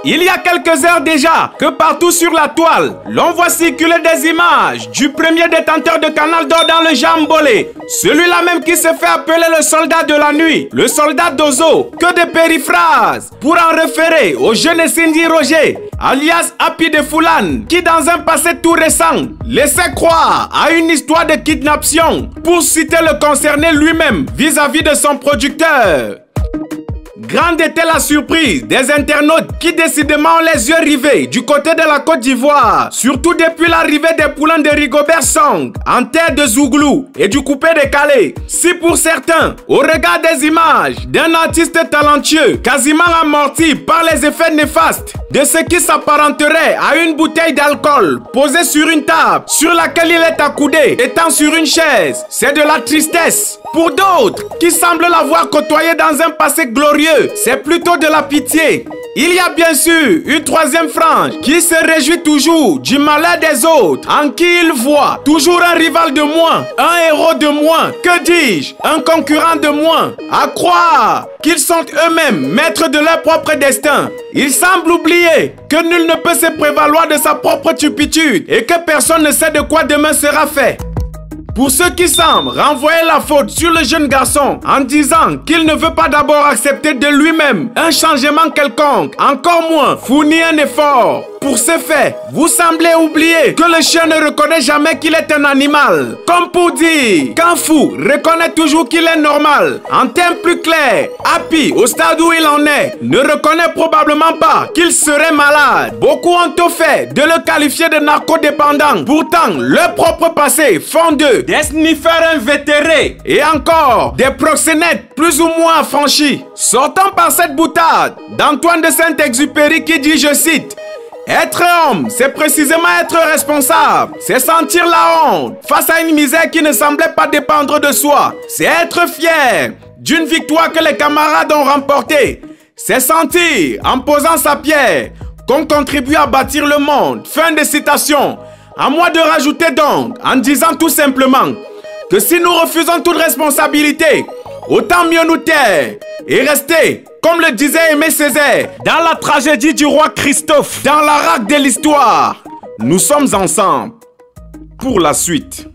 Il y a quelques heures déjà que partout sur la toile, l'on voit circuler des images du premier détenteur de Canal d'Or dans le Jambolé. Celui-là même qui se fait appeler le soldat de la nuit, le soldat d'Ozo. Que de périphrases pour en référer au jeune Cindy Roger, alias Happy de Foulane, qui dans un passé tout récent laissait croire à une histoire de kidnapping pour citer le concerné lui-même vis-à-vis de son producteur. Grande était la surprise des internautes qui décidément ont les yeux rivés du côté de la Côte d'Ivoire, surtout depuis l'arrivée des poulains de Rigobert Song en terre de Zouglou et du coupé de Calais. Si pour certains, au regard des images d'un artiste talentueux quasiment amorti par les effets néfastes de ce qui s'apparenterait à une bouteille d'alcool posée sur une table sur laquelle il est accoudé étant sur une chaise, c'est de la tristesse. Pour d'autres qui semblent l'avoir côtoyé dans un passé glorieux, c'est plutôt de la pitié. Il y a bien sûr une troisième frange qui se réjouit toujours du malheur des autres, en qui il voit toujours un rival de moins, un héros de moins, que dis-je, un concurrent de moins. À croire qu'ils sont eux-mêmes maîtres de leur propre destin. Ils semblent oublier que nul ne peut se prévaloir de sa propre turpitude et que personne ne sait de quoi demain sera fait. Pour ceux qui semblent renvoyer la faute sur le jeune garçon en disant qu'il ne veut pas d'abord accepter de lui-même un changement quelconque, encore moins fournir un effort. Pour ce fait, vous semblez oublier que le chien ne reconnaît jamais qu'il est un animal. Comme pour dire qu'un fou reconnaît toujours qu'il est normal. En termes plus clairs, Happy, au stade où il en est, ne reconnaît probablement pas qu'il serait malade. Beaucoup ont au fait de le qualifier de narcodépendant. Pourtant, leur propre passé font d'eux des sniffers invétérés et encore des proxénètes plus ou moins affranchis. Sortant par cette boutade d'Antoine de Saint-Exupéry qui dit, je cite, être homme, c'est précisément être responsable. C'est sentir la honte face à une misère qui ne semblait pas dépendre de soi. C'est être fier d'une victoire que les camarades ont remportée. C'est sentir, en posant sa pierre, qu'on contribue à bâtir le monde. Fin de citation. À moi de rajouter donc, en disant tout simplement, que si nous refusons toute responsabilité, autant mieux nous taire et rester, comme le disait Aimé Césaire, dans la tragédie du roi Christophe, dans la rade de l'histoire. Nous sommes ensemble pour la suite.